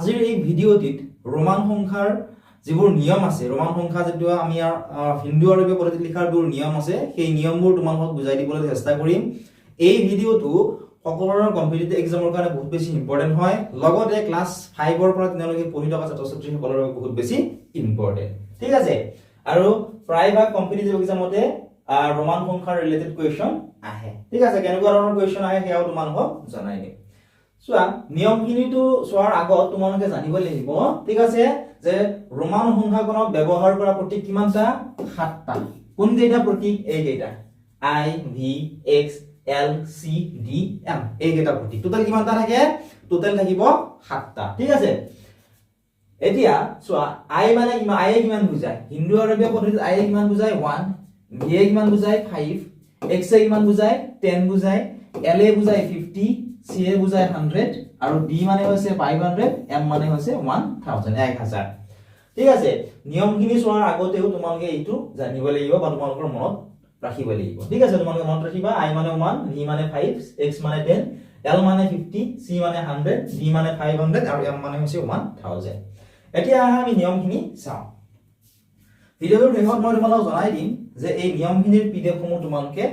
আজিৰ এই ভিডিঅ'টিত ৰোমান সংখ্যাৰ যিবোৰ নিয়ম আছে, ৰোমান সংখ্যা যেটো আমি হিন্দু আৰু পদ্ধতিত লিখাৰ যিবোৰ নিয়ম আছে সেই নিয়মবোৰ তোমালোকক বুজাই দিবলৈ চেষ্টা কৰিম। এই ভিডিঅ'টো সকলোৰে কম্পিটিটিভ এক্সামৰ কাৰণে বহুত বেছি ইম্পৰ্টেন্ট হয়, লগতে ক্লাছ 5 ৰ পৰা তেওঁলোকে পঢ়ি থকা ছাত্ৰ-ছাত্ৰীসকলৰ বাবে বহুত বেছি ইম্পৰ্টেন্ট। ঠিক আছে, আৰু প্ৰায়ভাগ কম্পিটিটিভ এক্সামতে ৰোমান সংখ্যাৰ ৰিলেটেড কোৱেশ্চন আহে। ঠিক আছে, কেনেকুৱা ধৰণৰ কোৱেশ্চন আহে সেয়াও তোমালোকক জনাই দিম। চোৱা, নিয়মখিনিটো চোৱাৰ আগত তোমালোকে জানিব লাগিব, ঠিক আছে, যে ৰোমান সংখ্যাখনক ব্যৱহাৰ কৰা প্ৰতীক কিমানটা? 7টা। কোন কেইটা প্ৰতীক? এই কেইটা, I, V, X, L, C, D, M, এই কেইটা প্ৰতীক। টোটাল কিমানটা থাকে? টোটাল থাকিব 7টা। ঠিক আছে, এতিয়া চোৱা, I মানে I কিমান বুজায়? হিন্দু আৰবীয় পদ্ধতিত I কিমান বুজায়? 1, V কিমান বুজায়? 5, X কিমান বুজায়? 10 বুজায়, L বুজায় 50, C বুজায় 100, আৰু D মানে হৈছে 500, M মানে হৈছে 1000। ঠিক আছে, নিয়মখিনি চোৱাৰ আগতেও তোমালোকে এইটো জানিব লাগিব বা তোমালোকৰ মনত ৰাখিব লাগিব। ঠিক আছে, তোমালোকে মনত ৰাখিবা, I মানে 1, V মানে 5, X মানে 10, L মানে 50, C মানে 100, D মানে 500, আৰু M মানে হৈছে 1000। এতিয়া আমি নিয়মখিনি চাওঁ। ভিডিঅ'টোৰ শেষত মই তোমালোকক জনাই দিম যে এই নিয়মখিনিৰ PDF সমূহ তোমালোকে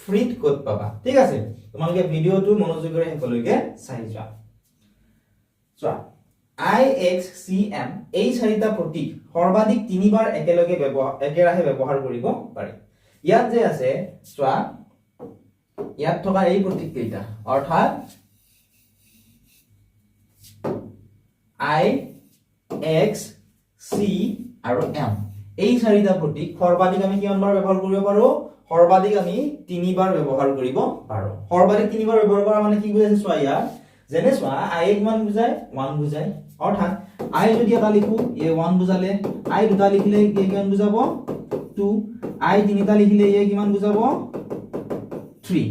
ফ্ৰীত ক'ত পাবা। ঠিক আছে, তোমালোকে ভিডিঅ'টো মনোযোগেৰে শেষলৈকে চাই যোৱা। চোৱা, I, X, C, M এই চাৰিটা প্ৰতীক সৰ্বাধিক 3 বাৰ একেৰাহে ব্যৱহাৰ কৰিব পাৰি। ইয়াত যে আছে, চোৱা, ইয়াত থকা এই প্ৰতীক কেইটা, অৰ্থাৎ I, X, C আৰু M এই চাৰিটা প্ৰতীক সৰ্বাধিক আমি কিমান বাৰ ব্যৱহাৰ কৰিব পাৰো? সৰ্বাধিক আমি 3 বাৰ ব্যৱহাৰ কৰিব পাৰো। সৰ্বাধিক 3 বাৰ ব্যৱহাৰ কৰা মানে কি বুজাইছে? চোৱা, ইয়াত যেনে চোৱা, I কিমান বুজায়? 1 বুজায়, অৰ্থাৎ I যদি এটা লিখো, এ 1 বুজালে, I দুটা লিখিলে এ কিমান বুজাব? 2, I তিনিটা লিখিলে এ কিমান বুজাব? 3।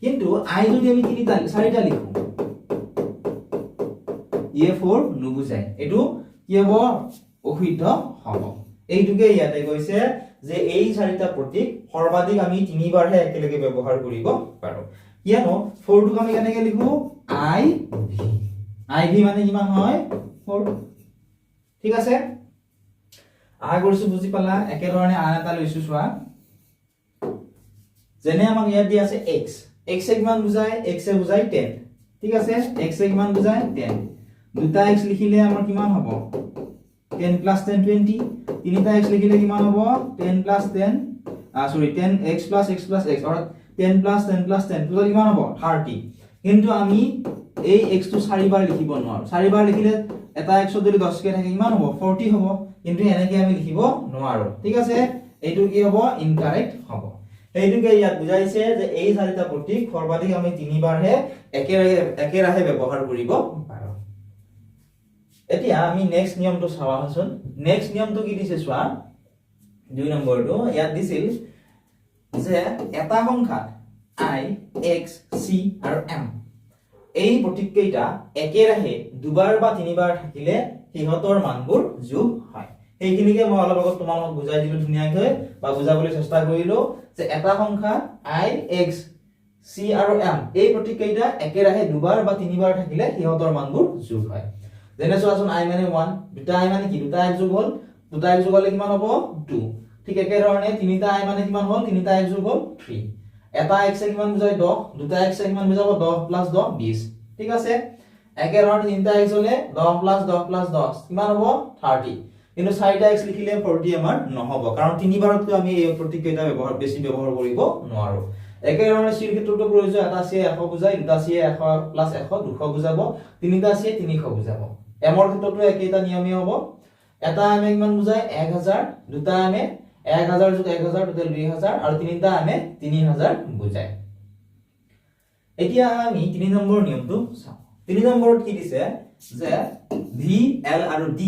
কিন্তু I যদি আমি চাৰিটা লিখো, এ 4 নুবুজায়, এইটো কি হ'ব? অশুদ্ধ হ'ব। এইটোকে ইয়াতে কৈছে যে এই চাৰিটা প্ৰতীক সৰ্বাধিক আমি 3 বাৰহে একেলগে ব্যৱহাৰ কৰিব পাৰো। কিয়নো 4 টোক আমি কেনেকৈ লিখো? IV মানে কিমান হয়? 4। ঠিক আছে, আশা কৰিছো বুজি পালা। একেধৰণে আন এটা লৈছো, চোৱা, যেনে আমাক ইয়াত দিয়া আছে X কিমান বুজায়? X বুজায় 10। ঠিক আছে, X কিমান বুজায়? 10। দুটা X লিখিলে আমাৰ কিমান হ'ব? 10 + 10 20। তিনিটা X লিখিলে কিমান হ'ব? 10 + 10 10X + X + X, অৰ্থাৎ 10 + 10 + 10 টোটাল কিমান হ'ব? 30। কিন্তু আমি এই X টো 4 বাৰ লিখিব নোৱাৰো। 4 বাৰ লিখিলে এটা X যদি 10 কে থাকে কিমান হ'ব? 40 হ'ব। কিন্তু এনেকৈ আমি লিখিব নোৱাৰো। ঠিক আছে, এইটো কি হ'ব? ইনকাৰেক্ট হ'ব। এইটোকে ইয়াত বুজাইছে যে এই চাৰিটা প্ৰতীক সৰ্বাধিক আমি 3 বাৰহে একেৰাহে ব্যৱহাৰ কৰিব পাৰো। এতিয়া আমি নেক্সট নিয়মটো চাওঁচোন। নেক্সট নিয়মটো কি দিছে চোৱা, 2 নম্বৰটো ইয়াত দিছিল যে এটা সংখ্যাত I, X, C আৰু M এই প্ৰতীক কেইটা একেৰাহে 2 বাৰ বা 3 বাৰ থাকিলে সিহঁতৰ মানবোৰ যোগ হয়। সেইখিনিকে মই অলপ আগত তোমালোকক বুজাই দিলো ধুনীয়াকৈ, বা বুজাবলৈ চেষ্টা কৰিলো যে এটা সংখ্যা I, X, C আৰু M এই প্ৰতীক কেইটা একেৰাহে 2 বাৰ বা 3 বাৰ থাকিলে সিহঁতৰ মানবোৰ যোগ হয়। যেনে চোৱাচোন, I মানে 1, দুটা I মানে কি? দুটা X যোগ হ'ল, দুটা X যোগ হ'লে কিমান হ'ব? 2। ঠিক একেধৰণে তিনিটা I মানে কিমান হ'ল? তিনিটা X যোগ হ'ল 3। এটা X কিমান বুজায়? 10, দুটা X কিমান বুজাব? 10 + 10 20। ঠিক আছে, একেধৰণে তিনিটা X হ'লে 10 + 10 + 10 কিমান হ'ব? 30। কিন্তু 4টা X লিখিলে 40 আমাৰ নহ'ব, কাৰণ 3 বাৰতকৈ আমি এই প্ৰতীক কেইটা বেছি ব্যৱহাৰ কৰিব নোৱাৰো। একেধৰণে C ৰ ক্ষেত্ৰতো প্ৰয়োজন। এটা C 100 বুজায়, দুটা C 100 + 100 200 বুজাব, তিনিটা C 300 বুজাব। M ৰ ক্ষেত্ৰতো একেটা নিয়মেই হ'ব। এটা M কিমান বুজায়? 1000, দুটা M 1000 + 1000 টোটেল 2000, আৰু তিনিটা M 3000 বুজায়। এতিয়া আমি 3 নম্বৰ নিয়মটো চাওঁ। 3 নম্বৰত কি দিছে যে V, L আৰু D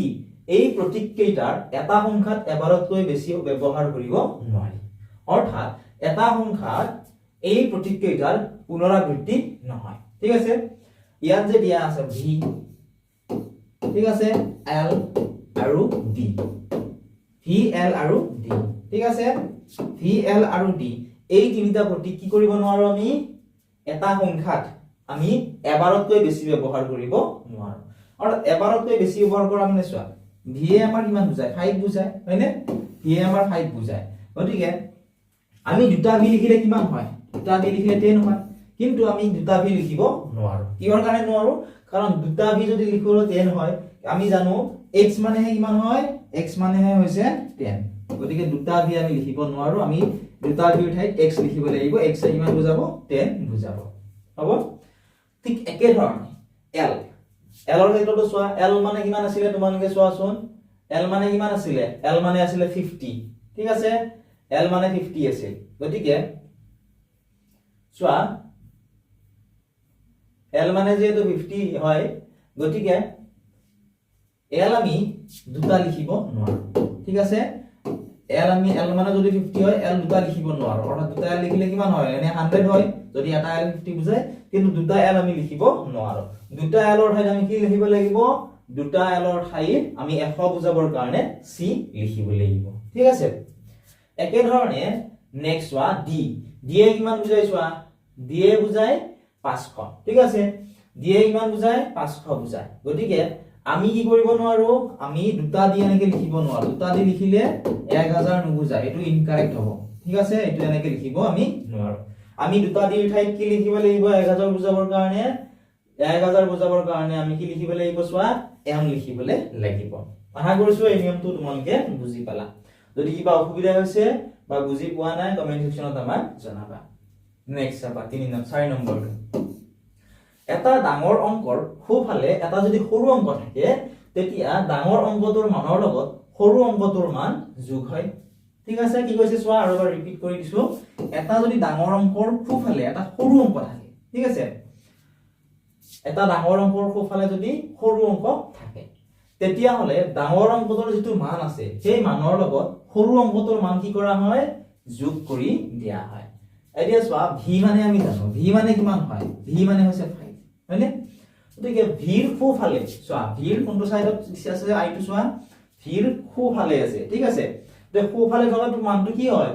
এই প্ৰতীক কেইটাৰ এটা সংখ্যাত এবাৰতকৈ বেছি ব্যৱহাৰ কৰিব নোৱাৰি। অৰ্থাৎ এটা সংখ্যাত এই প্ৰতীক কেইটাৰ পুনৰাবৃত্তি নহয়। ঠিক আছে, ইয়াত যে দিয়া আছে V, ঠিক আছে, L আৰু D, V, L আৰু D। ঠিক আছে, V, L আৰু D এই তিনিটা প্ৰতীক কি কৰিব নোৱাৰো? আমি এটা সংখ্যাত আমি এবাৰতকৈ বেছি ব্যৱহাৰ কৰিব নোৱাৰো। আৰু এবাৰতকৈ বেছি ব্যৱহাৰ কৰা মানে চোৱা v এ আমাৰ কিমান বুজায় 5 বুজায় হয়নে v এ আমাৰ 5 বুজায় গতিকে আমি দুটা v লিখিলে কিমান হয় দুটা v লিখিলে 10 হয় কিন্তু আমি দুটা v লিখিব নোৱাৰো কিহৰ কাৰণে নোৱাৰো কাৰণ দুটা v যদি লিখিবলৈ 10 হয় আমি জানো x মানেহে কিমান হয় x মানেহে হৈছে 10 গতিকে দুটা v আমি লিখিব নোৱাৰো আমি দুটা v ঠাইত x লিখিব লাগিব x এ কিমান বুজাব 10 বুজাব হ'ব ঠিক একে ধৰণে l l ৰ ক্ষেত্ৰতো চোৱা l মানে কিমান আছিল তোমালোকে চোৱাচোন l মানে কিমান আছিল l মানে আছিল 50 ঠিক আছে l মানে 50 আছিল গতিকে চোৱা l মানে যেহেতু 50 হয় গতিকে l আমি দুটা লিখিব নোৱাৰো ঠিক আছে l আমি l মানে যদি 50 হয় l দুটা লিখিব নোৱাৰো অৰ্থাৎ দুটা l লিখিলে কিমান হয় এনে 100 হয় যদি এটা l 50 বুজায় কিন্তু দুটা l আমি লিখিব নোৱাৰো দুটা l ৰ ঠাইত আমি কি লিখিব লাগিব দুটা l ৰ ঠাইত আমি 100 বুজাবৰ কাৰণে c লিখিব লাগিব ঠিক আছে একে ধৰণে নেক্সট ওয়া d d এ কিমান বুজায় চোৱা d এ বুজায় 500 ঠিক আছে d এ কিমান বুজায় 500 বুজায় গতিকে আমি কি কৰিব নোৱাৰো আমি দুটা দি এনেকে লিখিব নোৱাৰো দুটা দি লিখিলে 1000 নুবুজায় এটো ইনকাৰেক্ট হ'ব ঠিক আছে এটো এনেকে লিখিব আমি নোৱাৰো আমি দুটা দি ঠাইত কি লিখিব লাগিব 1000 বুজাবৰ কাৰণে 1000 বুজাবৰ কাৰণে আমি কি লিখিব লাগিব চোৱা m লিখিবলে লাগিব আশা কৰিছো এই নিয়মটো তোমালোকে বুজি পালা যদি কিবা অসুবিধা হৈছে বা বুজি পোৱা নাই কমেন্ট সেকশনত আমাক জনাবা নেক্সট চাবা 4 নম্বৰ এটা ডাঙৰ অংকৰ খুফালে এটা যদি সৰু অংক থাকে তেতিয়া ডাঙৰ অংকটোৰ মানৰ লগত সৰু অংকটোৰ মান যোগ হয় ঠিক আছে কি কৈছে চোৱা আৰু এবাৰ ৰিপিট কৰি দিছো এটা যদি ডাঙৰ অংকৰ খুফালে এটা সৰু অংক থাকে ঠিক আছে এটা ডাঙৰ অংকৰ খুফালে যদি সৰু অংক থাকে তেতিয়া হলে ডাঙৰ অংকটোৰ যেটো মান আছে সেই মানৰ লগত সৰু অংকটোৰ মান কি কৰা হয় যোগ কৰি দিয়া হয় এতিয়া চোৱা v মানে আমি জানো v মানে কিমান হয় v মানে হৈছে 5 হয়নে গতিকে ভিৰ খুফালে চোৱা ভিৰ কোনটো সাইডত আছে আইটো চোৱা ভিৰ খুফালে আছে ঠিক আছে তে খুফালে থকাটো মানটো কি হয়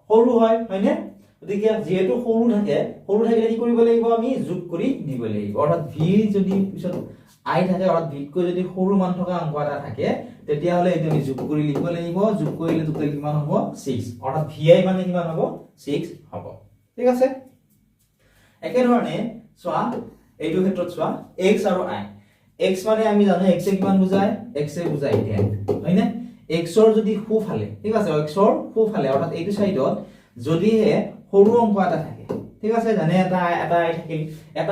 সৰু হয় হয়নে গতিকে যেহেতু সৰু থাকিলে কি কৰিব লাগিব আমি যোগ কৰি দিব লাগিব অৰ্থাৎ ভিৰ যদি পিছত আই থাকে অৰ্থাৎ ভিতকৈ যদি সৰু মান থকা অংক এটা থাকে তেতিয়া হলে এটো আমি যোগ কৰি লিখিব লাগিব যোগ কৰিলে টোটাল কিমান হ'ব 6 অৰ্থাৎ vi মানে কিমান হ'ব 6 হ'ব ঠিক আছে একে ধৰণে চোৱা এইটো ক্ষেত্ৰত চোৱা x আৰু i x মানে আমি জানো x এ কিমান বুজায় x এ বুজায় 10 হয়নে x ৰ যদি খুফালে ঠিক আছে x ৰ খুফালে অৰ্থাৎ এইটো সাইডত যদি হে সৰু অংক এটা থাকে ঠিক আছে জানে এটা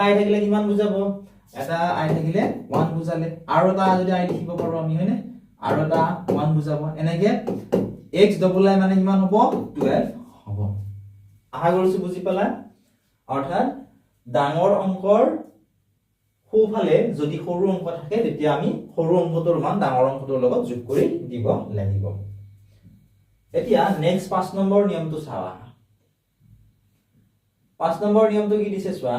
i থাকিলে কিমান বুজাব এটা i থাকিলে 1 বুজালে আৰু এটা যদি i লিখিব পাৰো আমি হয়নে আৰু এটা 1 বুজাব এনেকে x ডবল i মানে কিমান হ'ব 12 হ'ব আশা কৰিছো বুজি পালা অৰ্থাৎ ডাঙৰ অংকৰ খুফালে যদি সৰু অংক থাকে তেতিয়া আমি সৰু অংকটোৰ মান ডাঙৰ অংকটোৰ লগত যোগ কৰি দিব লাগিব এতিয়া নেক্সট 5 নম্বৰ নিয়মটো চাওয়া 5 নম্বৰ নিয়মটো কি দিছে চোৱা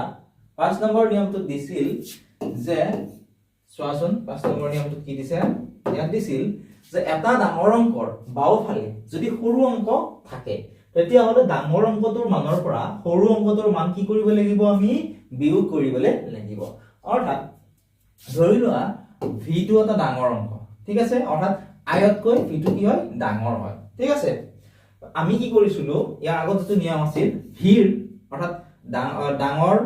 5 নম্বৰ নিয়মটো দিছিল যে চোৱাচোন 5 নম্বৰ নিয়মটো কি দিছে ইয়াত দিছিল যে এটা ডাঙৰ অংকৰ বাওফালে যদি সৰু অংক থাকে তেতিয়া হলে ডাঙৰ অংকটোৰ মানৰ পৰা সৰু অংকটোৰ মান কি কৰিব লাগিব আমি বিয়োগ কৰিবলৈ লাগিব অৰ্থাৎ ধৰি লোৱা v টো এটা ডাঙৰ অংক ঠিক আছে অৰ্থাৎ i তকৈ v টো কি হয় ডাঙৰ হয় ঠিক আছে আমি কি কৰিছিলো ইয়াৰ আগত যেটো নিয়ম আছিল v অৰ্থাৎ ডাঙৰ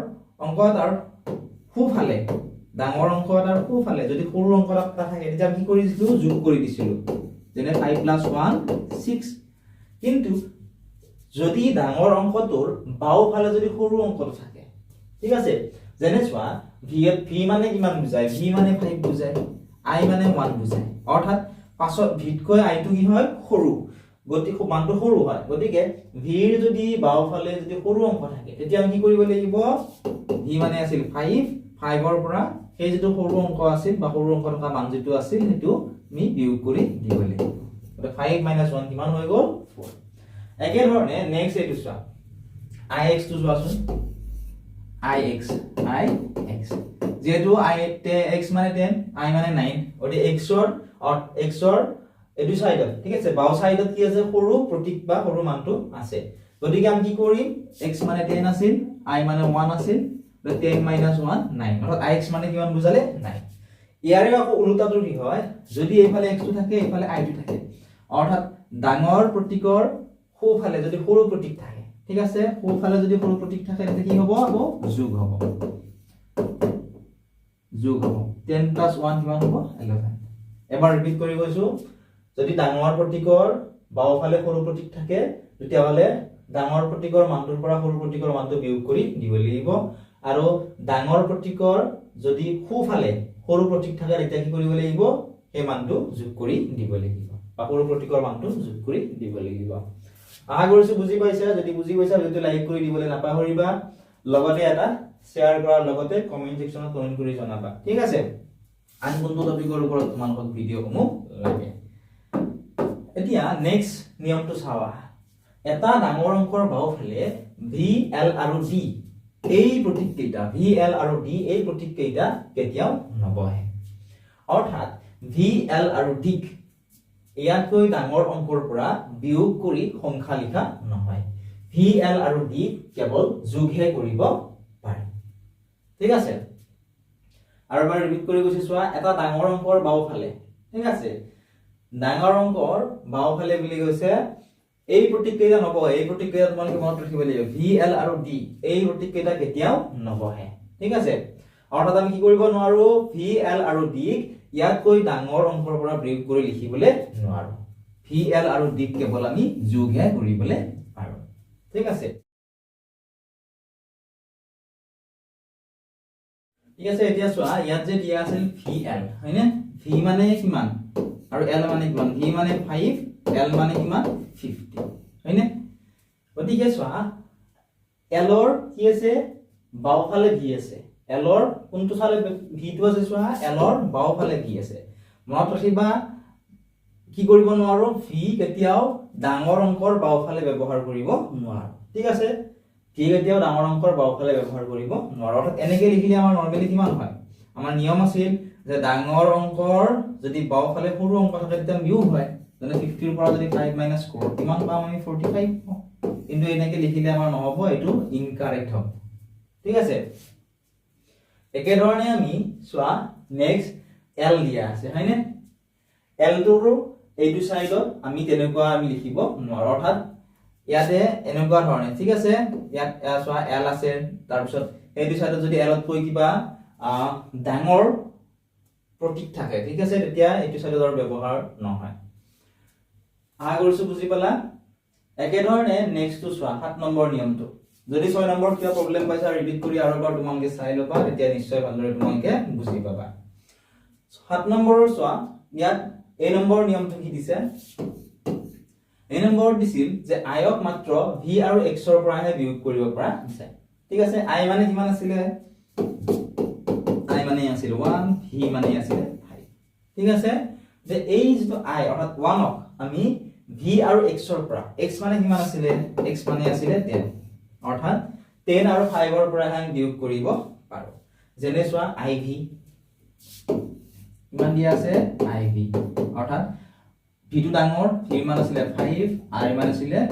অংক এটাৰ খুফালে ডাঙৰ অংক এটাৰ খুফালে যদি সৰু অংক এটা থাকে তেতিয়া আমি কি কৰিছিলো যোগ কৰি দিছিলো যেনে 5 + 1 6 কিন্তু যদি ডাঙৰ অংকটোৰ বাওফালে যদি সৰু অংকটো থাকে ঠিক আছে যেনে চোৱা v মানে কিমান বুজায় v মানে 5 বুজায় i মানে 1 বুজায় অৰ্থাৎ পাছত v তকৈ i টো কি হয় সৰু গতিকে মানটো সৰু হয় গতিকে v ৰ যদি বাওফালে যদি সৰু অংক থাকে তেতিয়া আমি কি কৰিব লাগিব v মানে আছিল 5 ৰ পৰা সেই যেটো সৰু অংক আছিল বা সৰু অংক থকা মান যেটো আছিল হেতু আমি বিয়োগ কৰি দিব লাগিব গতিকে 5 - 1 কিমান হৈ গ'ল 4 একে ধৰণে নেক্সট এইটো চোৱা ix টো চোৱাচোন ix যেহেতু x মানে 10 i মানে 9 ওটি x ৰ এটো সাইডত ঠিক আছে বাও সাইডত কি আছে সৰু প্ৰতীক বা সৰু মানটো আছে গতিকে আমি কি কৰিম x মানে 10 আছিল i মানে 1 আছিল 10 - 1 9 অৰ্থাৎ ix মানে কিমান বুজালে 9 ইয়াৰে আকৌ উল্টাটো কি হয় যদি এইফালে x টো থাকে এইফালে i টো থাকে অৰ্থাৎ ডাঙৰ প্ৰতীকৰ সোঁফালে যদি সৰু প্ৰতীক থাকে ঠিক আছে সোঁফালে যদি সৰু প্ৰতীক থাকে তেতিয়া কি হ'ব আকৌ যোগ হ'ব 10 + 1 কিমান হ'ব 11 এবাৰ ৰিপিট কৰি কৈছো যদি ডাঙৰ প্ৰতীকৰ বাওঁফালে সৰু প্ৰতীক থাকে তেতিয়াহলে ডাঙৰ প্ৰতীকৰ মানটোৰ পৰা সৰু প্ৰতীকৰ মানটো বিয়োগ কৰি দিব লাগিব আৰু ডাঙৰ প্ৰতীকৰ যদি সোঁফালে সৰু প্ৰতীক থাকে তেতিয়া কি কৰিব লাগিব এই মানটো যোগ কৰি দিব লাগিব বা সৰু প্ৰতীকৰ মানটো যোগ কৰি দিব লাগিব আশা কৰিছো বুজি পাইছা যদি বুজি পাইছা ভিডিওটো লাইক কৰি দিবলৈ নাপাহৰিবা লগতে এটা শেয়াৰ কৰাৰ লগতে কমেন্ট সেকশনত কমেন্ট কৰি জনাবা ঠিক আছে আন কোনটো টপিকৰ ওপৰত তোমালোকক ভিডিওসমূহ লাগে এতিয়া নেক্সট নিয়মটো চাওয়া এটা ডাঙৰ অংকৰ বাওঁফালে ভি এল আৰু ডি এই প্ৰতীক কেইটা ভি এল আৰু ডি এই প্ৰতীক কেইটা কেতিয়াও নবহে অৰ্থাৎ ভি এল আৰু ডি ইয়াতকৈ ডাঙৰ অংকৰ পৰা বিয়োগ কৰি সংখ্যা লিখা নহয় ভি এল আৰু ডি কেৱল যোগহে কৰিব পাৰে ঠিক আছে আৰু এবাৰ ৰিপিট কৰি কৈছো চোৱা এটা ডাঙৰ অংকৰ বাওঁফালে ঠিক আছে ডাঙৰ অংকৰ বাওঁফালে বুলি কৈছে এই প্ৰতীক কেইটা নবহে এই প্ৰতীক কেইটা তোমালোকে মনত ৰাখিব লাগিব ভি এল আৰু ডি এই প্ৰতীক কেইটা কেতিয়াও নবহে ঠিক আছে অৰ্থাৎ আমি কি কৰিব নোৱাৰো ভি এল আৰু ডি ইয়াতকৈ ডাঙৰ অংকৰ পৰা বিয়োগ কৰি লিখিবলৈ নোৱাৰো ভি এল আৰু ডি কেৱল আমি যোগহে কৰিবলৈ পাৰো ঠিক আছে ঠিক আছে এতিয়া চোৱা ইয়াত যে দিয়া আছিল ভি এল হয়নে ভি মানে কিমান আৰু এল মানে কিমান ভি মানে 5 এল মানে কিমান 50 হয়নে গতিকে চোৱা এলৰ কি আছে বাওঁফালে ভি আছে এলৰ কোনটো ফালে ভি টো আছে চোৱা এলৰ বাওঁফালে ভি আছে মনত ৰাখিবা কি কৰিব নোৱাৰো ভি কেতিয়াও ডাঙৰ অংকৰ বাওঁফালে ব্যৱহাৰ কৰিব নোৱাৰো ঠিক আছে ভি কেতিয়াও ডাঙৰ অংকৰ বাওঁফালে ব্যৱহাৰ কৰিব নোৱাৰো অৰ্থাৎ এনেকৈ লিখিলে আমাৰ নৰমালি কিমান হয় আমাৰ নিয়ম আছিল যে ডাঙৰ অংকৰ যদি বাওঁফালে সৰু অংক থাকে তেতিয়া বিয়োগ হয় যেনে 50 ৰ পৰা যদি 5 - 4 কিমান পাম আমি 45 কিন্তু এনেকৈ লিখিলে আমাৰ নহব এটো ইনকাৰেক্ট হ'ব ঠিক আছে একে ধৰণে আমি চোৱা নেক্সট এল দিয়া আছে হয়নে এল টোৰ এইটো সাইডত আমি তেনেকুৱা আমি লিখিব নোৱাৰো অৰ্থাৎ ইয়াতে এনেকুৱা ধৰণে ঠিক আছে ইয়াত চোৱা এল আছে তাৰ পিছত এইটো সাইডত যদি এলত কৈ কিবা ডাঙৰ প্ৰতীক থাকে ঠিক আছে তেতিয়া এইটো সাইডৰ ব্যৱহাৰ নহয় আশা কৰিছো বুজি পালা একে ধৰণে নেক্সট টু চোৱা 7 নম্বৰ নিয়মটো যদি 6 নম্বৰ কিবা প্ৰবলেম পাইছা ৰিপিট কৰি আৰু এবাৰ তোমালোকে চাই লবা তেতিয়া নিশ্চয় ভালদৰে তোমালোকে বুজি পাবা 7 নম্বৰৰ চোৱা ইয়াত এই নম্বৰ নিয়মটো কি দিছে এই নম্বৰ দিছিল যে আইক মাত্ৰ ভি আৰু x ৰ পৰাহে বিয়োগ কৰিব পৰা যায় ঠিক আছে আই মানে কিমান আছিল আই মানে আছিল 1 ভি মানে আছিল 5 ঠিক আছে যে এই যেটো আই অৰ্থাৎ 1 ক আমি ভি আৰু x ৰ পৰা x মানে কিমান আছিল x মানে আছিল 10 অৰ্থাৎ 10 আৰু 5 ৰ পৰা আমি বিয়োগ কৰিব পাৰো যেনে চোৱা iv কিমান দিয়া আছে iv অৰ্থাৎ v টো ডাঙৰ v মান আছিল 5 i মান আছিল 1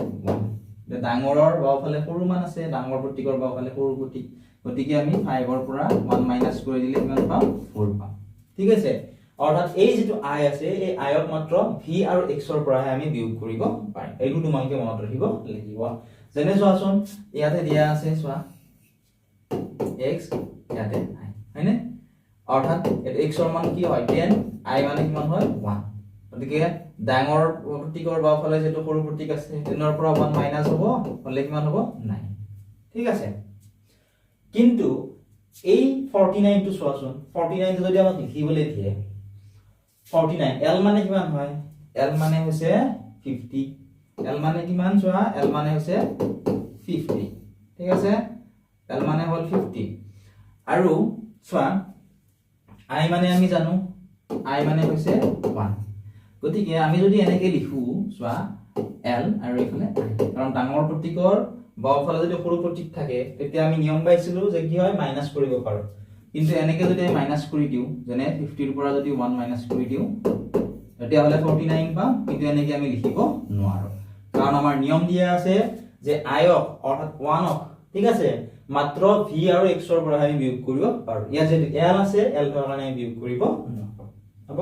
ডাঙৰৰ বাওঁফালে সৰু মান আছে ডাঙৰ প্ৰতীকৰ বাওঁফালে সৰু প্ৰতীক গতিকে আমি 5 ৰ পৰা 1 মাইনাস কৰি দিলে কিমান পাম 4 পাম ঠিক আছে অৰ্থাৎ এই যেটো i আছে এই i ক মাত্ৰ v আৰু x ৰ পৰাহে আমি বিয়োগ কৰিব পাৰিম এইটো তোমালোকে মনত ৰাখিব লাগিব যেনে চোৱাচোন ইয়াতে দিয়া আছে চোৱা x ইয়াতে i হয়নে অৰ্থাৎ x ৰ মান কি হয় 10 i মানে কিমান হয় 1 গতিকে ডাঙৰ প্ৰতীকৰ বাওঁফালে যেটো সৰু প্ৰতীক আছে 10 ৰ পৰা 1 মাইনাস হ'ব হলে কিমান হ'ব 9 ঠিক আছে কিন্তু এই 49 টো চোৱাচোন 49 টো যদি আমাক লিখিবলৈ দিয়ে 49 l মানে কিমান হয় l মানে হৈছে 50 l মানে কিমান চোৱা l মানে হৈছে 50 ঠিক আছে l মানে হ'ল 50 আৰু চোৱা i মানে আমি জানো i মানে হৈছে 1 গতিকে আমি যদি এনেকৈ লিখো চোৱা l আৰু এফালে i কাৰণ ডাঙৰ প্ৰতীকৰ বাওঁফালে যদি সৰু প্ৰতীক থাকে তেতিয়া আমি নিয়ম পাইছিলো যে কি হয় মাইনাস কৰিব পাৰো কিন্তু এনেকৈ যদি মাইনাস কৰি দিও যেনে 50 ৰ পৰা যদি 1 মাইনাস কৰি দিও তেতিয়া হলে 49 পাম কিন্তু এনেকৈ আমি লিখিব নোৱাৰো কাৰণ আমাৰ নিয়ম দিয়া আছে যে i ক অৰ্থাৎ 1 ক ঠিক আছে মাত্ৰ v আৰু x ৰ পৰা আমি বিয়োগ কৰিব পাৰো ইয়াত যে l আছে l ৰ কাৰণে আমি বিয়োগ কৰিব হ'ব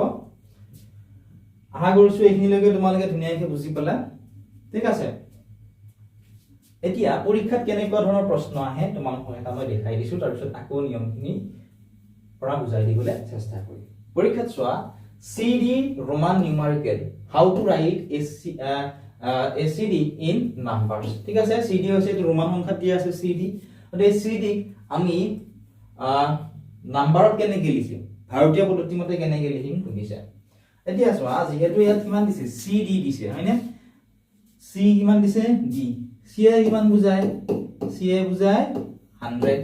আশা কৰিছো এইখিনিলৈকে তোমালোকে ধুনীয়াকৈ বুজি পালা ঠিক আছে এতিয়া পৰীক্ষাত কেনেকুৱা ধৰণৰ প্ৰশ্ন আহে তোমালোকক এটা মই দেখাই দিছো তাৰ পিছত আকৌ নিয়মখিনি পৰা বুজাই দিবলৈ চেষ্টা কৰিম পৰীক্ষাত চোৱা CD Roman numerical how to write ACD in numbers ঠিক আছে CD হৈছে এটো ৰোমান সংখ্যা দিয়া আছে CD আৰু এই CD আমি নাম্বাৰত কেনেকৈ লিখিম ভাৰতীয় পদ্ধতি মতে কেনেকৈ লিখিম বুজিছা এতিয়া চোৱা যিহেতু ইয়াত কিমান দিছে CD দিছে হয়নে C কিমান দিছে D C এ কিমান বুজায় C এ বুজায় 100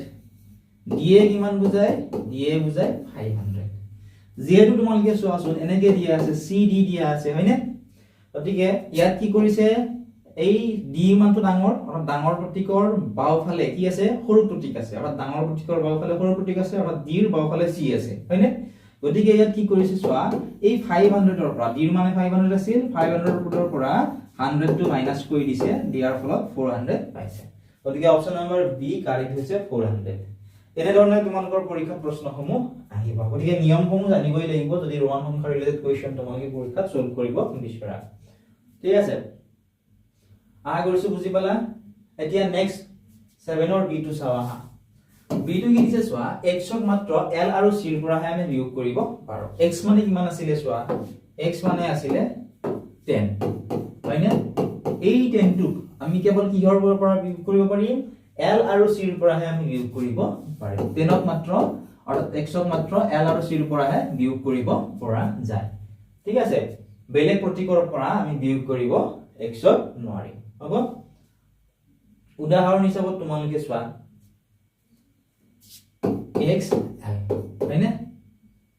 D এ কিমান বুজায় D এ বুজায় 500 যেহেতু তোমালোকে চোৱাচোন এনেকৈ দিয়া আছে CD দিয়া আছে হয়নে গতিকে ইয়াত কি কৰিছে এই D মানটো ডাঙৰ আৰু ডাঙৰ প্ৰতীকৰ বাওফালে কি আছে সৰু প্ৰতীক আছে আৰু ডাঙৰ প্ৰতীকৰ বাওফালে সৰু প্ৰতীক আছে আৰু D ৰ বাওফালে C আছে হয়নে গতিকে ইয়াত কি কৰিছে চোৱা এই 500 ৰ পৰা D ৰ মানে 500 আছিল 500 ৰ পৰা 100 টো মাইনাস কৰি দিছে দিয়াৰ ফলত 400 পাইছে গতিকে অপচন নম্বৰ বি কাৰেক্ট হৈছে 400 এনে ধৰণে তোমালোকৰ পৰীক্ষা প্ৰশ্নসমূহ আহিব গতিকে নিয়মসমূহ জানিবই লাগিব যদি ৰোমান সংখ্যা ৰিলেটেড কোৱেশ্চন তোমালোকে পৰীক্ষাত সলভ কৰিব বিচৰা ঠিক আছে আশা কৰিছো বুজি পালা এতিয়া নেক্সট 7 ৰ b2 চাও আহা b2 কি দিছে চোৱা x ক মাত্ৰ l আৰু c ৰ পৰা আমি বিয়োগ কৰিব পাৰো x মানে কিমান আছিল চোৱা x মানে আছিল 10 হয়নে এই 10 টো আমি কেৱল কিহৰ পৰা বিয়োগ কৰিব পাৰিম l আৰু c ৰ পৰা আমি বিয়োগ কৰিব পাৰিম 10 ক মাত্ৰ অৰ্থাৎ x ক মাত্ৰ l আৰু c ৰ পৰা বিয়োগ কৰিব পৰা যায় ঠিক আছে বেলেগ প্ৰতীকৰ পৰা আমি বিয়োগ কৰিব x ক নোৱাৰি হ'ব উদাহৰণ হিচাপত তোমালোকে চোৱা x l হয়নে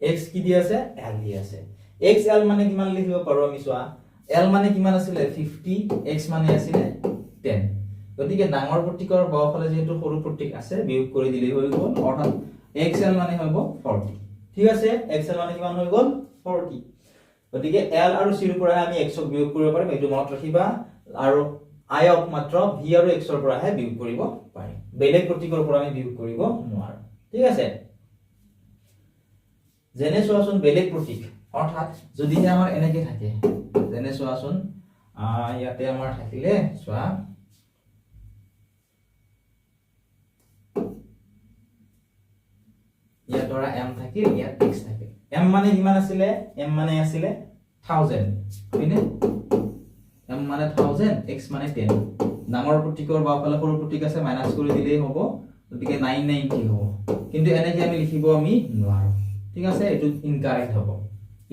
x কি দি আছে l দি আছে xl মানে কিমান লিখিব পাৰো আমি চোৱা l মানে কিমান আছিল 50 x মানে আছিল 10 গতিকে ডাঙৰ প্ৰতীকৰ বাওফালে যেহেতু সৰু প্ৰতীক আছে বিয়োগ কৰি দিলে হৈ গ'ল অৰ্থাৎ xl মানে হ'ব 40 ঠিক আছে xl মানে কিমান হৈ গ'ল 40 গতিকে l আৰু c ৰ পৰা আমি x ক বিয়োগ কৰিব পাৰিম এইটো মনত ৰাখিবা আৰু i ক মাত্ৰ v আৰু x ৰ পৰা বিয়োগ কৰিব পাৰিম বেলেগ প্ৰতীকৰ পৰা আমি বিয়োগ কৰিব নোৱাৰো ঠিক আছে যেনে চোৱাচোন বেলেগ প্ৰতীক অৰ্থাৎ যদি আমাৰ এনেকৈ থাকে যেনে চোৱাচোন ইয়াতে আমাৰ থাকিলে চোৱা ইয়াত ধৰা m থাকিল ইয়াত x থাকিল m মানে কিমান আছিল m মানে আছিল 1000 হয়নে m মানে 1000 x মানে 10 ডাঙৰ প্ৰতীকৰ বাওফালে সৰু প্ৰতীক আছে মাইনাস কৰি দিলেই হ'ব গতিকে 990 হ'ব কিন্তু এনেকৈ আমি লিখিব আমি নোৱাৰো ঠিক আছে এটো ইনকাৰেক্ট হ'ব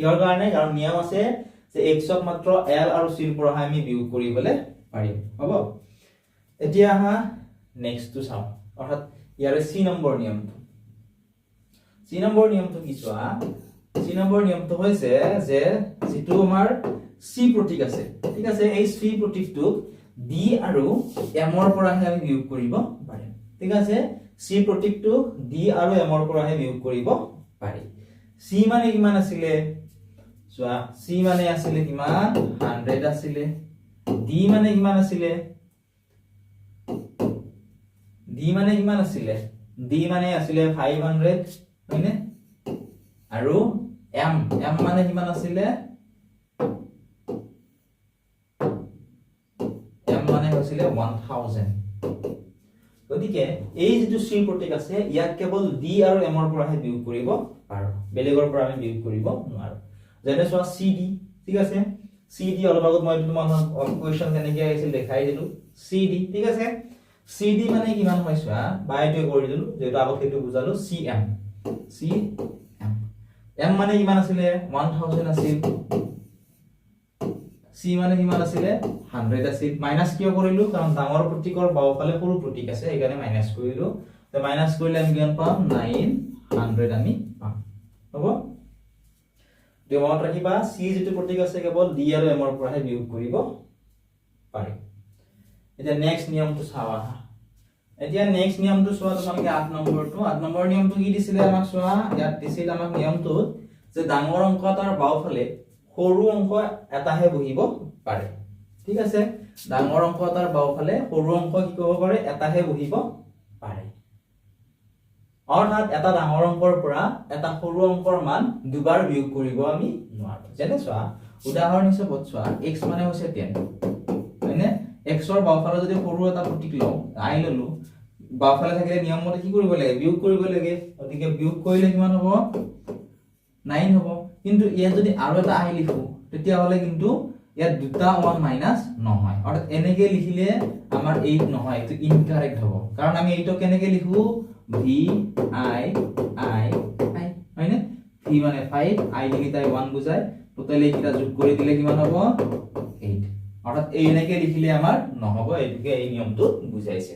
ইয়াৰ কাৰণে কাৰণ নিয়ম আছে যে x ক মাত্ৰ l আৰু c ৰ পৰা আমি বিয়োগ কৰিবলৈ পাৰিম হ'ব এতিয়া আহা নেক্সট টু চাও অৰ্থাৎ ইয়াৰে c নম্বৰ নিয়মটো c নম্বৰ নিয়মটো কি চোৱা c নম্বৰ নিয়মটো হৈছে যে যেটো আমাৰ c প্ৰতীক আছে ঠিক আছে এই c প্ৰতীকটোক d আৰু m ৰ পৰা আমি বিয়োগ কৰিব পাৰিম ঠিক আছে c প্ৰতীকটোক d আৰু m ৰ পৰা বিয়োগ কৰিব পাৰি c মানে কিমান আছিল চোৱা c মানে আছিল কিমান 100 আছিল d মানে কিমান আছিল d মানে কিমান আছিল d মানে আছিল 500 হয়নে আৰু m মানে কিমান আছিল m মানে হৈছিল 1000 গতিকে এই যেটো c প্ৰতীক আছে ইয়াক কেৱল d আৰু m ৰ পৰা বিয়োগ কৰিব পাৰো বেলেগৰ পৰা আমি বিয়োগ কৰিব নোৱাৰো যেনে চোৱা cd ঠিক আছে cd অলপ আগত মই তোমালোকক কোৱেশ্চন কেনেকৈ আহিছিল দেখাই দিলো cd ঠিক আছে cd মানে কিমান হয় চোৱা বাইটো কৰি দিলো যেটো আগত সেইটো বুজালো cm m মানে কিমান আছিল 1000 আছিল c মানে কিমান আছিল 100 আছিল মাইনাস কিয় কৰিলো কাৰণ ডাঙৰ প্ৰতীকৰ বাওফালে সৰু প্ৰতীক আছে এইকাৰণে মাইনাস কৰিলো তো মাইনাস কৰিলে আমি কিমান পাম 900 আমি পাম হ'ব তো মনত ৰাখিবা c যেটো প্ৰতীক আছে কেৱল d আৰু m ৰ পৰা বিয়োগ কৰিব পাৰি এতিয়া নেক্সট নিয়মটো চাওয়া এতিয়া নেক্সট নিয়মটো চোৱা তোমালোকে 8 নম্বৰ নিয়মটো কি দিছিলে আমাক চোৱা ইয়াত দিছিল আমাক নিয়মটো যে ডাঙৰ অংক এটাৰ বাওফালে সৰু অংক এটাহে বহিব পাৰে ঠিক আছে ডাঙৰ অংক এটাৰ বাওফালে সৰু অংক কি কৰিব পাৰে এটাহে বহিব পাৰে অৰ্থাৎ এটা ডাঙৰ অংকৰ পৰা এটা সৰু অংকৰ মান দুবাৰ বিয়োগ কৰিব আমি নোৱাৰো যেনে চোৱা উদাহৰণ হিচাপত চোৱা x মানে হৈছে 10 হয়নে x ৰ বাওঁফালে যদি সৰু এটা প্ৰতীক লওঁ i ললো বাওঁফালে থাকিলে নিয়ম মতে কি কৰিব লাগে বিয়োগ কৰিব লাগে গতিকে বিয়োগ কৰিলে কিমান হ'ব 9 হ'ব কিন্তু ইয়াত যদি আৰু এটা i লিখো তেতিয়া হলে কিন্তু ইয়াত দুটা 1 মাইনাস নহয় অৰ্থাৎ এনেকে লিখিলে আমাৰ 8 নহয় এটো ইনকাৰেক্ট হ'ব কাৰণ আমি এইটো কেনেকে লিখো v i i i হয়নে v মানে 5 i লিখি তাই 1 বুজায় টোটালি কিটা যোগ কৰি দিলে কিমান হ'ব 8 অৰ্থাৎ এই এনেকে লিখিলে আমাৰ নহব এইটোকে এই নিয়মটো বুজাইছে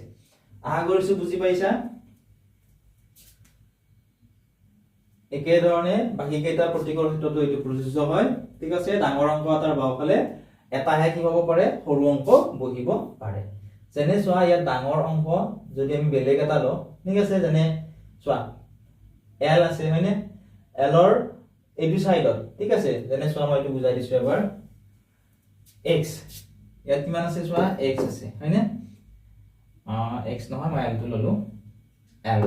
আশা কৰিছো বুজি পাইছা একে ধৰণে বাকি কেইটা প্ৰতীকৰ ক্ষেত্ৰতো এইটো প্ৰযোজ্য হয় ঠিক আছে ডাঙৰ অংক এটাৰ বাওঁফালে এটাহে কি হ'ব পাৰে সৰু অংক বহিব পাৰে যেনে চোৱা ইয়াত ডাঙৰ অংক যদি আমি বেলেগ এটা লওঁ ঠিক আছে যেনে চোৱা l আছে হয়নে l ৰ এইটো সাইডত ঠিক আছে যেনে চোৱা মই এইটো বুজাই দিছো এবাৰ x ইয়াত কিমান আছে চোৱা x আছে হয়নে x নহয় মই l টো ললো l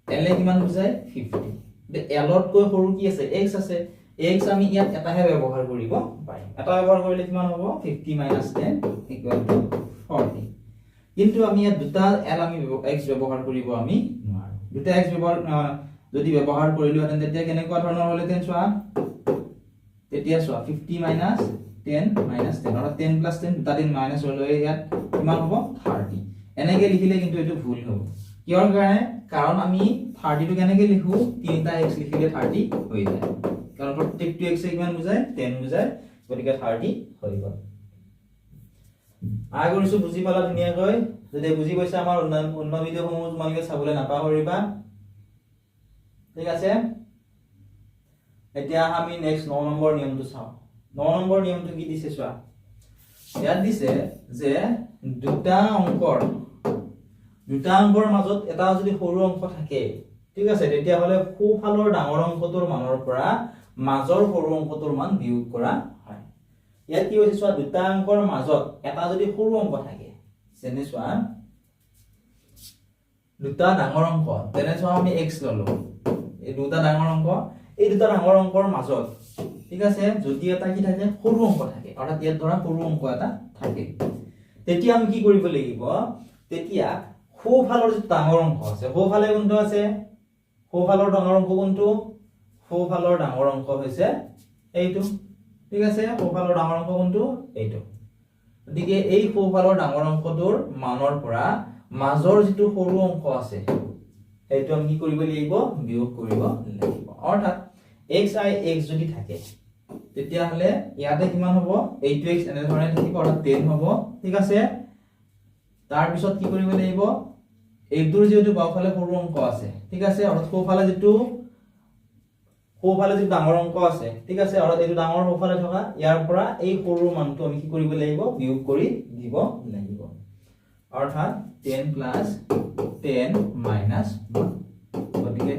l এ কিমান বুজায় 50 তে l ত কৈ সৰু কি আছে x আছে x আমি ইয়াত এটাহে ব্যৱহাৰ কৰিব পাৰিম এটা ব্যৱহাৰ কৰিলে কিমান হ'ব 50 10 40 কিন্তু আমি ইয়াত দুটা l আমি x ব্যৱহাৰ কৰিব আমি নোৱাৰো দুটা x ব্যৱহাৰ যদি ব্যৱহাৰ কৰিলো হেতেন তেতিয়া কেনেকুৱা ধৰণৰ হলহেতেন চোৱা তেতিয়া চোৱা 50 10 10 অৰ্থাৎ 10 10 দুটা দিন মাইনাস হলো ইয়াত কিমান হ'ব 30 এনেকে লিখিলে কিন্তু এটো ভুল হ'ব কিহৰ কাৰণে কাৰণ আমি 30 টো কেনেকে লিখো তিনিটা x লিখিলে 30 হৈ যায় কাৰণ প্ৰত্যেকটো x এ কিমান বুজায় 10 বুজায় গতিকে 30 হৈ গ'ল আগৰসু বুজি পালা ধুনিয়াকৈ যদি বুজি পাইছা আমাৰ অন্য ভিডিওসমূহ তোমালোকে চাবলৈ নাপাহৰিবা ঠিক আছে এতিয়া আমি নেক্সট 9 নম্বৰ নিয়মটো চাও 9 নম্বৰ নিয়মটো কি দিছে চোৱা ইয়াত দিছে যে দুটা অংকৰ মাজত এটা যদি সৰু অংক থাকে ঠিক আছে তেতিয়া হলে সোঁফালৰ ডাঙৰ অংকটোৰ মানৰ পৰা মাজৰ সৰু অংকটোৰ মান বিয়োগ কৰা হয় ইয়াত কি হৈছে চোৱা দুটা অংকৰ মাজত এটা যদি সৰু অংক থাকে যেনে চোৱা দুটা ডাঙৰ অংক তেনে চোৱা আমি x ললো এই দুটা ডাঙৰ অংক এই দুটা ডাঙৰ অংকৰ মাজত ঠিক আছে যদি এটা কি থাকে সৰু অংক থাকে অৰ্থাৎ ইয়াত ধৰা সৰু অংক এটা থাকে তেতিয়া আমি কি কৰিব লাগিব তেতিয়া সোঁফালৰ যে ডাঙৰ অংক আছে সোঁফালে কোনটো আছে সোঁফালৰ ডাঙৰ অংক কোনটো সোঁফালৰ ডাঙৰ অংক হৈছে এইটো ঠিক আছে সোঁফালৰ ডাঙৰ অংক কোনটো এইটো গতিকে এই সোঁফালৰ ডাঙৰ অংকটোৰ মানৰ পৰা মাজৰ যেটো সৰু অংক আছে এইটো আমি কি কৰিব লাগিব বিয়োগ কৰিব লাগিব অৰ্থাৎ xi x যদি থাকে তেতিয়া হলে ইয়াতে কিমান হ'ব এইটো x এনে ধৰণে থাকিব অৰ্থাৎ 10 হ'ব ঠিক আছে তাৰ পিছত কি কৰিব লাগিব এইটোৰ যেটো বাওঁফালে সৰু অংক আছে ঠিক আছে অৰ্থাৎ সোঁফালে যেটো ডাঙৰ অংক আছে ঠিক আছে অৰ্থাৎ এইটো ডাঙৰ সোঁফালে থকা ইয়াৰ পৰা এই সৰু মানটো আমি কি কৰিব লাগিব বিয়োগ কৰি দিব লাগিব অৰ্থাৎ 10 10 1 গতিকে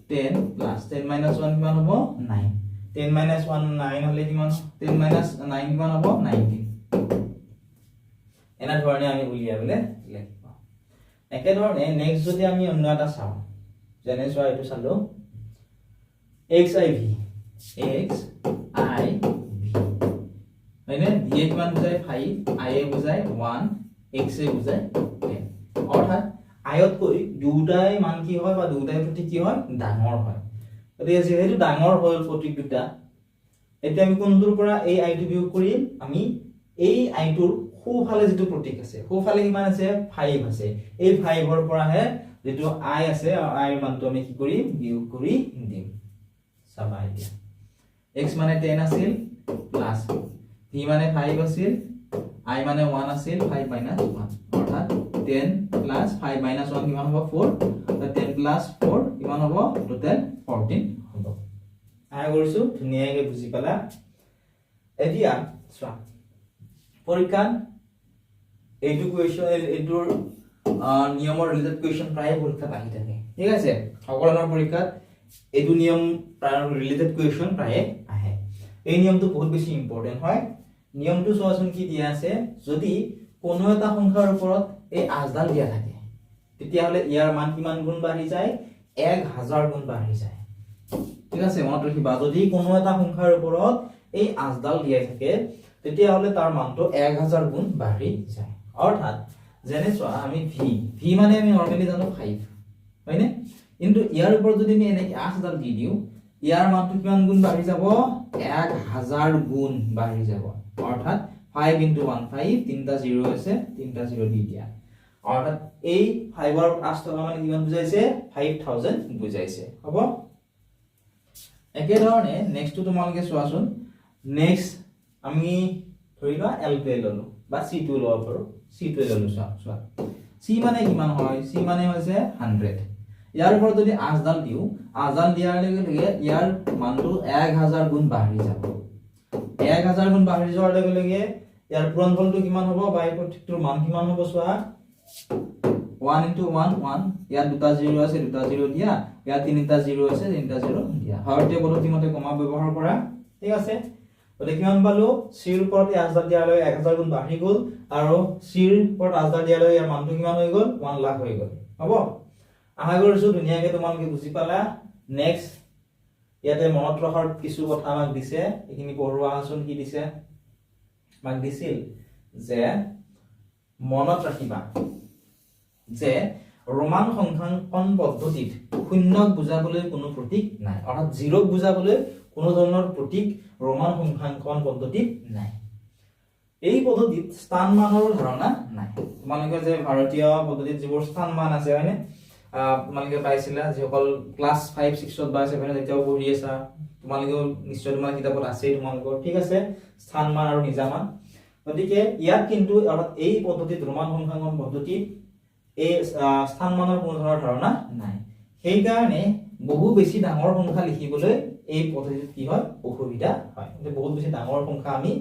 10 10 1 কিমান হ'ব 9 10 1 9 হলে কিমান 10 9 কিমান হ'ব 19 এনা ধৰণে আমি উলিয়াবলে লাগিব একে ধৰণে নেক্সট যদি আমি অন্য এটা চাও যেনে চোৱা এইটো চালো xiv হয়নে v এ কিমান বুজায় 5 i এ বুজায় 1 x এ বুজায় 10 অৰ্থাৎ আয়ত কৈ দুটাই মান কি হয় বা দুটাই প্ৰতীক কি হয় ডাঙৰ হয় গতিকে যেহেতু ডাঙৰ হ'ল প্ৰতীক দুটা এতিয়া আমি কোনটোৰ পৰা এই i টো বিয়োগ কৰিম আমি এই i টোৰ সোঁফালে যেটো প্ৰতীক আছে সোঁফালে কিমান আছে 5 আছে এই 5 ৰ পৰাহে যেটো i আছে i ৰ মানটো আমি কি কৰিম বিয়োগ কৰি দিম চাবা এতিয়া x মানে 10 আছিল প্লাস v মানে 5 আছিল i মানে 1 আছিল 5 1 অৰ্থাৎ 10 প্লাস 5 1 কিমান হ'ব 4 তো 10 প্লাস 4 কিমান হ'ব টোটাল 14 হ'ব আশা কৰিছো ধুনীয়াকৈ বুজি পালা এতিয়া চোৱা পৰীক্ষা এইটো কোৱেশ্চন এইটোৰ নিয়মৰ ৰিলেটেড কোৱেশ্চন প্ৰায় পৰীক্ষাত আহি থাকে ঠিক আছে সকলোৰ পৰীক্ষাত এইটো নিয়ম প্ৰায় ৰিলেটেড কোৱেশ্চন প্ৰায় আহে এই নিয়মটো বহুত বেছি ইম্পৰ্টেন্ট হয় নিয়মটো চোৱাচোন কি দিয়া আছে যদি কোনো এটা সংখ্যাৰ ওপৰত এই আজদাল দিয়া থাকে তেতিয়া হলে ইয়াৰ মান কিমান গুণ বাঢ়ি যায় 1000 গুণ বাঢ়ি যায় ঠিক আছে মনত ৰাখিবা যদি কোনো এটা সংখ্যাৰ ওপৰত এই আঁচডাল দিয়াই থাকে তেতিয়া হলে তাৰ মানটো 1000 গুণ বাঢ়ি যায় অৰ্থাৎ যেনে চোৱা আমি v মানে আমি নৰমালি জানো 5 হয়নে কিন্তু ইয়াৰ ওপৰত যদি আমি এনেকৈ আঁচডাল দি দিও ইয়াৰ মানটো কিমান গুণ বাঢ়ি যাব 1000 গুণ বাঢ়ি যাব অৰ্থাৎ 5 into 1 5 তিনটা 0 আছে তিনটা 0 দি দিয়া অৰ্থাৎ এই 5 ৰ 8 টকা মানে কিমান বুজাইছে 5000 বুজাইছে হ'ব একে ধৰণে নেক্সট টু তোমালোকে চোৱাচোন নেক্সট আমি ধৰিবা L2 ললো বা C2 লব পাৰো C2 ললো চোৱা C মানে কিমান হয় C মানে হৈছে 100 ইয়াৰ ওপৰত যদি আঁচডাল দিও আঁচডাল দিয়াৰ লগে লগে ইয়াৰ মানটো 1000 গুণ বাঢ়ি যাব 1000 গুণ বাঢ়ি যোৱাৰ লগে লগে ইয়াৰ পূৰণফলটো কিমান হ'ব বা এই প্ৰত্যেকটোৰ মান কিমান হ'ব চোৱা 1 into 1 1 ইয়াৰ দুটা 0 আছে দুটা 0 দিয়া ইয়াৰ তিনিটা 0 আছে তিনিটা 0 দিয়া হৰতে পদ্ধতি মতে কমা ব্যৱহাৰ কৰা ঠিক আছে ওতে কিমান পালো c ৰ ওপৰত আঁচডাল দিয়ালৈ 1000 গুণ বাঢ়ি গল আৰু c ৰ ওপৰত আঁচডাল দিয়ালৈ ইয়াৰ মানটো কিমান হৈ গল 1 লাখ হৈ গল হ'ব আশা কৰিছো ধুনীয়াকৈ তোমালোকে বুজি পালা নেক্সট ইয়াতে মনত ৰখাৰ কিছু কথা আমাক দিছে এইখিনি পঢ়ুৱা আচোন কি দিছে আমাক দিছিল যে মনত ৰাখিবা যে ৰোমান সংখ্যাঙ্কন পদ্ধতিত শূন্যক বুজাবলৈ কোনো প্ৰতীক নাই অৰ্থাৎ জিৰ'ক বুজাবলৈ কোনো ধৰণৰ প্ৰতীক ৰোমান সংখ্যাঙ্কন পদ্ধতিত নাই এই পদ্ধতিত স্থান মানৰ ধাৰণা নাই তোমালোকে যে ভাৰতীয় পদ্ধতিত যিবোৰ স্থান মান আছে হয়নে তোমালোকে পাইছিলা যিসকল ক্লাছ 5 6 ত বা 7 ত এতিয়াও পঢ়ি আছা তোমালোকে নিশ্চয় তোমাৰ কিতাপত আছে তোমালোকৰ ঠিক আছে স্থান মান আৰু নিজা মান গতিকে ইয়াত কিন্তু এই পদ্ধতিত ৰোমান সংখ্যাঙ্কন পদ্ধতিত এই স্থান মানৰ কোনো ধৰণৰ ধাৰণা নাই সেই কাৰণে বহু বেছি ডাঙৰ সংখ্যা লিখিবলৈ এই পদ্ধতিত কি হয় অসুবিধা হয় মানে বহুত বেছি ডাঙৰ সংখ্যা আমি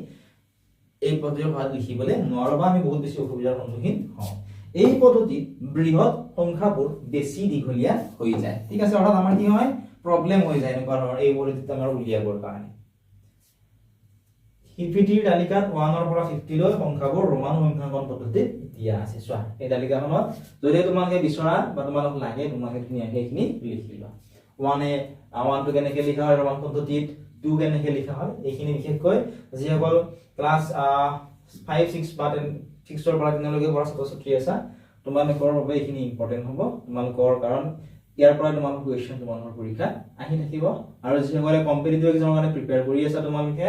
এই পদ্ধতিৰ ভাগ লিখিবলৈ নোৱাৰো বা আমি বহুত বেছি অসুবিধাৰ সন্মুখীন হওঁ এই পদ্ধতিত বৃহৎ সংখ্যাবোৰ বেছি দীঘলীয়া হৈ যায় ঠিক আছে অৰ্থাৎ আমাৰ কি হয় প্ৰবলেম হৈ যায় এনেকুৱা ধৰণৰ এই পদ্ধতিত আমাৰ উলিয়াবৰ কাৰণে শিপিটিৰ তালিকাত 1 ৰ পৰা 50 লৈ সংখ্যাবোৰ ৰোমান সংখ্যাঙ্কন পদ্ধতিত দিয়া আছে চোৱা এই তালিকাখনত যদি তোমালোকে বিচৰা বা তোমালোক লাগে তোমালোকে ধুনীয়াকৈ এইখিনি লিখি লোৱা 1 টো কেনেকৈ লিখা হয় ৰোমান পদ্ধতিত 2 কেনেকৈ লিখা হয় এইখিনি বিশেষকৈ যিসকল ক্লাছ 5 6 বা 6 ৰ পৰা 10 লৈকে পঢ়া ছাত্ৰ-ছাত্ৰী আছে তোমালোকৰ বাবে এইখিনি ইম্পৰ্টেন্ট হ'ব তোমালোকৰ কাৰণ ইয়াৰ পৰা তোমালোকৰ কোৱেশ্চন তোমালোকৰ পৰীক্ষা আহি থাকিব আৰু যিসকলে কম্পিটিটিভ এক্সামৰ কাৰণে প্ৰিপেয়াৰ কৰি আছে তোমালোকে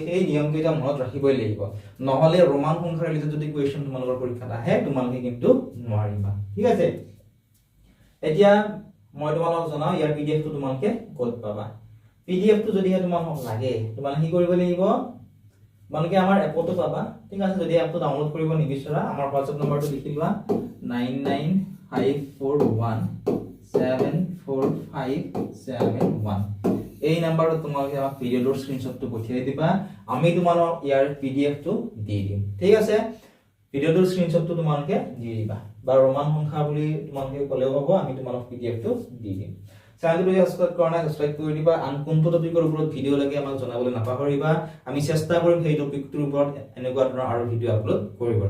সেই নিয়ম কেইটা মনত ৰাখিবই লাগিব নহলে ৰোমান সংখ্যাৰ ৰিলেটেড যদি কোৱেশ্চন তোমালোকৰ পৰীক্ষাত আহে তোমালোকে কিন্তু নোৱাৰিবা ঠিক আছে এতিয়া মই তোমালোকক জনাও ইয়াৰ পিডিএফ টো তোমালোকে ক'ত পাবা পিডিএফ টো যদি তোমালোকক লাগে তোমালোকে কি কৰিব লাগিব তোমালোকে আমাৰ এপটো পাবা ঠিক আছে যদি এপটো ডাউনলোড কৰিব নিবিচৰা আমাৰ WhatsApp নম্বৰটো লিখি লোৱা 99544174571 এই নাম্বাৰত তোমালোকে আমাক ভিডিওৰ স্ক্ৰিনশ্বটটো পঠিয়াই দিবা আমি তোমালোক ইয়াৰ পিডিএফটো দি দিম ঠিক আছে ভিডিওৰ স্ক্ৰিনশ্বটটো তোমালোকে দি দিবা বা ৰোমান সংখ্যা বুলি তোমালোকে ক'লেও হ'ব আমি তোমালোক পিডিএফটো দি দিম চেনেলটো সাবস্ক্ৰাইব কৰা নাই সাবস্ক্ৰাইব কৰি দিবা আন কোনটো টপিকৰ ওপৰত ভিডিও লাগে আমাক জনাবলৈ নাপাহৰিবা আমি চেষ্টা কৰিম সেই টপিকটোৰ ওপৰত এনেকুৱা ধৰণৰ আৰু ভিডিও আপলোড কৰিব